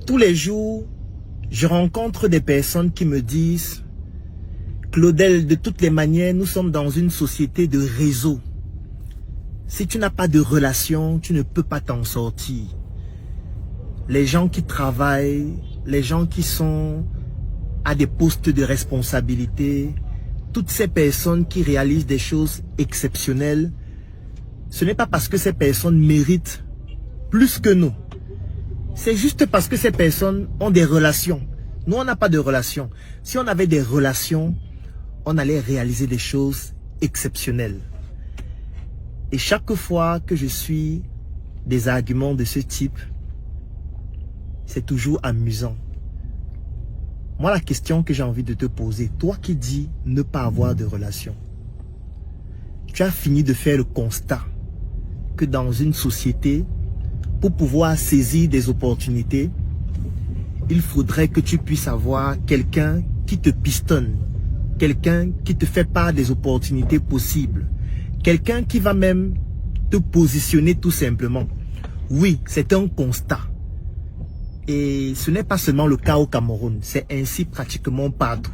Tous les jours, je rencontre des personnes qui me disent « Claudel, de toutes les manières, nous sommes dans une société de réseau. Si tu n'as pas de relation, tu ne peux pas t'en sortir. » Les gens qui travaillent, les gens qui sont à des postes de responsabilité, toutes ces personnes qui réalisent des choses exceptionnelles, ce n'est pas parce que ces personnes méritent plus que nous. C'est juste parce que ces personnes ont des relations. Nous, on n'a pas de relations. Si on avait des relations, on allait réaliser des choses exceptionnelles. Et chaque fois que je suis des arguments de ce type, c'est toujours amusant. Moi, la question que j'ai envie de te poser, toi qui dis ne pas avoir de relation, tu as fini de faire le constat que dans une société, pour pouvoir saisir des opportunités, il faudrait que tu puisses avoir quelqu'un qui te pistonne, quelqu'un qui te fait part des opportunités possibles, quelqu'un qui va même te positionner tout simplement. Oui, c'est un constat. Et ce n'est pas seulement le cas au Cameroun, c'est ainsi pratiquement partout.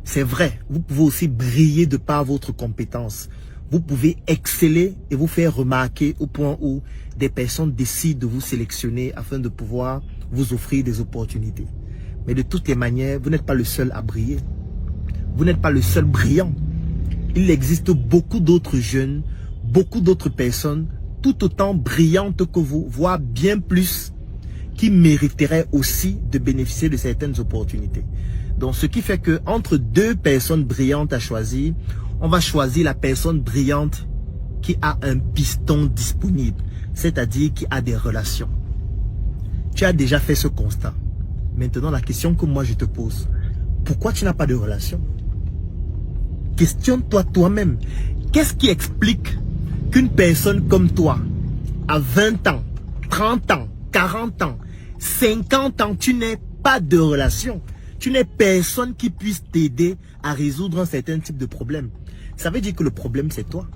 C'est vrai, vous pouvez aussi briller de par votre compétence. Vous pouvez exceller et vous faire remarquer au point où des personnes décident de vous sélectionner afin de pouvoir vous offrir des opportunités. Mais de toutes les manières, vous n'êtes pas le seul à briller. Vous n'êtes pas le seul brillant. Il existe beaucoup d'autres jeunes, beaucoup d'autres personnes, tout autant brillantes que vous, voire bien plus, qui mériteraient aussi de bénéficier de certaines opportunités. Donc, ce qui fait que entre deux personnes brillantes à choisir, on va choisir la personne brillante qui a un piston disponible, c'est-à-dire qui a des relations. Tu as déjà fait ce constat. Maintenant, la question que moi je te pose, pourquoi tu n'as pas de relation? Questionne-toi toi-même. Qu'est-ce qui explique qu'une personne comme toi, à 20 ans, 30 ans, 40 ans, 50 ans, tu n'aies pas de relation? Tu n'es personne qui puisse t'aider à résoudre un certain type de problème. Ça veut dire que le problème, c'est toi.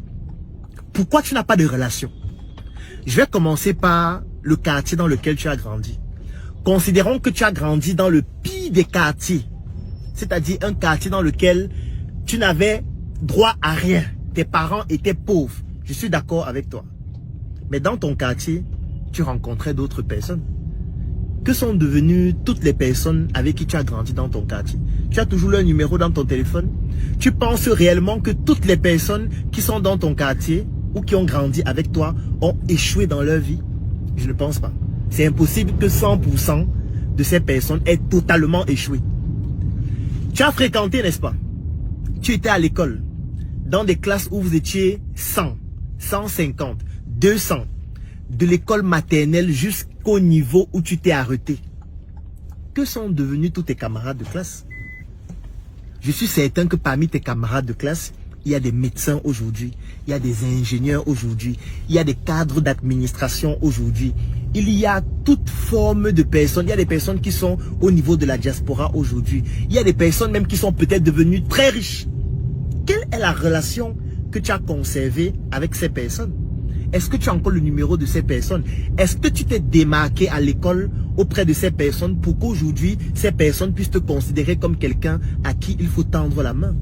Pourquoi tu n'as pas de relation? Je vais commencer par le quartier dans lequel tu as grandi. Considérons que tu as grandi dans le pire des quartiers. C'est-à-dire un quartier dans lequel tu n'avais droit à rien. Tes parents étaient pauvres. Je suis d'accord avec toi. Mais dans ton quartier, tu rencontrais d'autres personnes. Que sont devenues toutes les personnes avec qui tu as grandi dans ton quartier? Tu as toujours leur numéro dans ton téléphone? Tu penses réellement que toutes les personnes qui sont dans ton quartier ou qui ont grandi avec toi ont échoué dans leur vie? Je ne pense pas. C'est impossible que 100% de ces personnes aient totalement échoué. Tu as fréquenté, n'est-ce pas? Tu étais à l'école, dans des classes où vous étiez 100, 150, 200, de l'école maternelle jusqu'au niveau où tu t'es arrêté. Que sont devenus tous tes camarades de classe? Je suis certain que parmi tes camarades de classe, il y a des médecins aujourd'hui, il y a des ingénieurs aujourd'hui, il y a des cadres d'administration aujourd'hui. Il y a toute forme de personnes. Il y a des personnes qui sont au niveau de la diaspora aujourd'hui. Il y a des personnes même qui sont peut-être devenues très riches. Quelle est la relation que tu as conservée avec ces personnes? Est-ce que tu as encore le numéro de ces personnes? Est-ce que tu t'es démarqué à l'école auprès de ces personnes pour qu'aujourd'hui, ces personnes puissent te considérer comme quelqu'un à qui il faut tendre la main?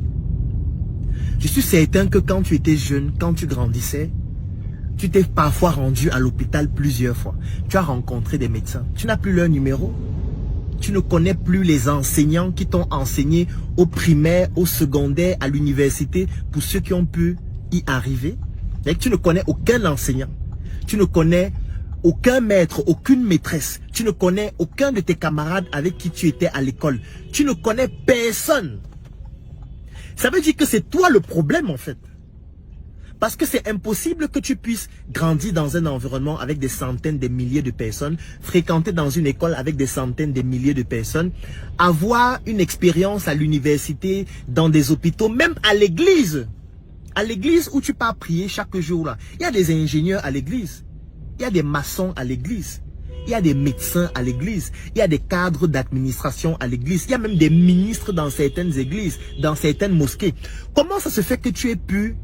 Je suis certain que quand tu étais jeune, quand tu grandissais, tu t'es parfois rendu à l'hôpital plusieurs fois. Tu as rencontré des médecins. Tu n'as plus leur numéro. Tu ne connais plus les enseignants qui t'ont enseigné au primaire, au secondaire, à l'université, pour ceux qui ont pu y arriver. Et tu ne connais aucun enseignant. Tu ne connais aucun maître, aucune maîtresse. Tu ne connais aucun de tes camarades avec qui tu étais à l'école. Tu ne connais personne. Ça veut dire que c'est toi le problème en fait. Parce que c'est impossible que tu puisses grandir dans un environnement avec des centaines, des milliers de personnes, fréquenter dans une école avec des centaines, des milliers de personnes, avoir une expérience à l'université, dans des hôpitaux, même à l'église. À l'église où tu pars prier chaque jour là. Il y a des ingénieurs à l'église. Il y a des maçons à l'église. Il y a des médecins à l'église. Il y a des cadres d'administration à l'église. Il y a même des ministres dans certaines églises, dans certaines mosquées. Comment ça se fait que tu aies pu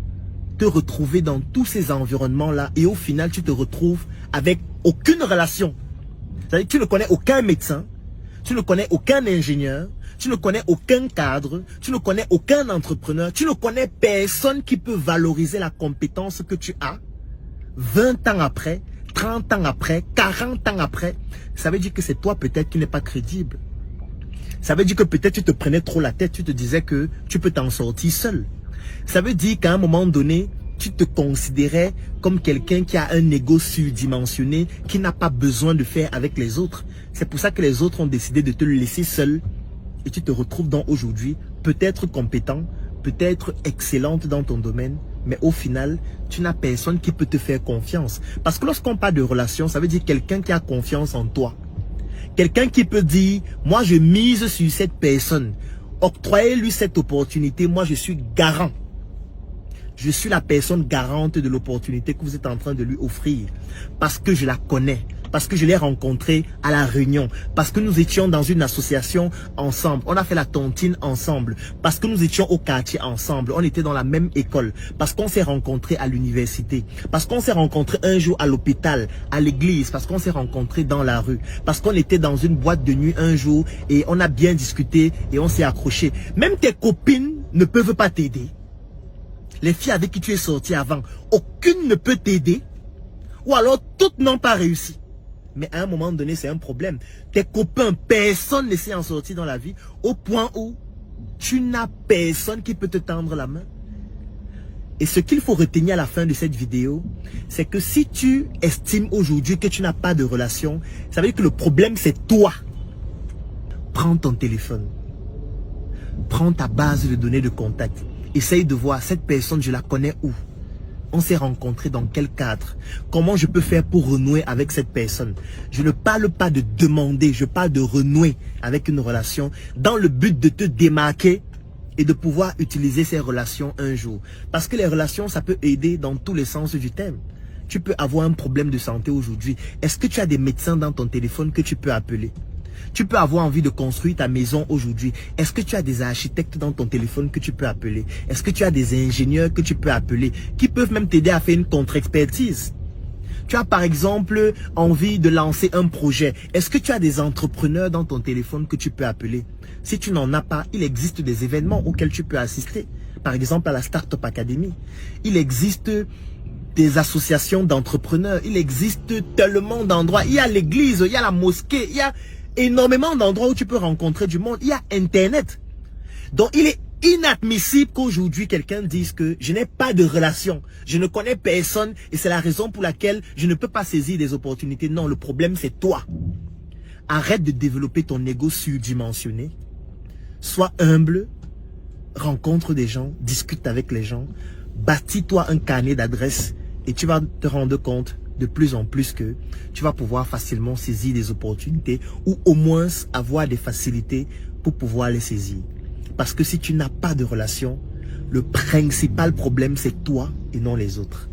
te retrouver dans tous ces environnements-là et au final, tu te retrouves avec aucune relation? C'est-à-dire que tu ne connais aucun médecin, tu ne connais aucun ingénieur, tu ne connais aucun cadre, tu ne connais aucun entrepreneur, tu ne connais personne qui peut valoriser la compétence que tu as 20 ans après, 30 ans après, 40 ans après. Ça veut dire que c'est toi peut-être qui n'es pas crédible. Ça veut dire que peut-être tu te prenais trop la tête, tu te disais que tu peux t'en sortir seul. Ça veut dire qu'à un moment donné, tu te considérais comme quelqu'un qui a un ego surdimensionné, qui n'a pas besoin de faire avec les autres. C'est pour ça que les autres ont décidé de te laisser seul. Et tu te retrouves donc aujourd'hui peut-être compétent, peut-être excellente dans ton domaine, mais au final, tu n'as personne qui peut te faire confiance. Parce que lorsqu'on parle de relation, ça veut dire quelqu'un qui a confiance en toi. Quelqu'un qui peut dire, moi je mise sur cette personne. Octroyez-lui cette opportunité, moi je suis garant. Je suis la personne garante de l'opportunité que vous êtes en train de lui offrir. Parce que je la connais. Parce que je l'ai rencontrée à la Réunion. Parce que nous étions dans une association ensemble. On a fait la tontine ensemble. Parce que nous étions au quartier ensemble. On était dans la même école. Parce qu'on s'est rencontrés à l'université. Parce qu'on s'est rencontrés un jour à l'hôpital, à l'église. Parce qu'on s'est rencontrés dans la rue. Parce qu'on était dans une boîte de nuit un jour et on a bien discuté et on s'est accroché. Même tes copines ne peuvent pas t'aider. Les filles avec qui tu es sorti avant, aucune ne peut t'aider. Ou alors toutes n'ont pas réussi. Mais à un moment donné, c'est un problème. Tes copains, personne ne s'est en sorti dans la vie au point où tu n'as personne qui peut te tendre la main. Et ce qu'il faut retenir à la fin de cette vidéo, c'est que si tu estimes aujourd'hui que tu n'as pas de relation, ça veut dire que le problème c'est toi. Prends ton téléphone. Prends ta base de données de contact. Essaye de voir cette personne, je la connais où? On s'est rencontrés dans quel cadre? Comment je peux faire pour renouer avec cette personne? Je ne parle pas de demander, je parle de renouer avec une relation dans le but de te démarquer et de pouvoir utiliser ces relations un jour. Parce que les relations, ça peut aider dans tous les sens du terme. Tu peux avoir un problème de santé aujourd'hui. Est-ce que tu as des médecins dans ton téléphone que tu peux appeler? Tu peux avoir envie de construire ta maison aujourd'hui. Est-ce que tu as des architectes dans ton téléphone que tu peux appeler? Est-ce que tu as des ingénieurs que tu peux appeler? Qui peuvent même t'aider à faire une contre-expertise? Tu as par exemple envie de lancer un projet. Est-ce que tu as des entrepreneurs dans ton téléphone que tu peux appeler? Si tu n'en as pas, il existe des événements auxquels tu peux assister. Par exemple à la Startup Academy. Il existe des associations d'entrepreneurs. Il existe tellement d'endroits. Il y a l'église, il y a la mosquée, il y a énormément d'endroits où tu peux rencontrer du monde. Il y a Internet. Donc, il est inadmissible qu'aujourd'hui, quelqu'un dise que je n'ai pas de relation. Je ne connais personne et c'est la raison pour laquelle je ne peux pas saisir des opportunités. Non, le problème, c'est toi. Arrête de développer ton ego surdimensionné. Sois humble. Rencontre des gens. Discute avec les gens. Bâtis-toi un carnet d'adresses et tu vas te rendre compte de plus en plus que tu vas pouvoir facilement saisir des opportunités ou au moins avoir des facilités pour pouvoir les saisir. Parce que si tu n'as pas de relation, le principal problème c'est toi et non les autres.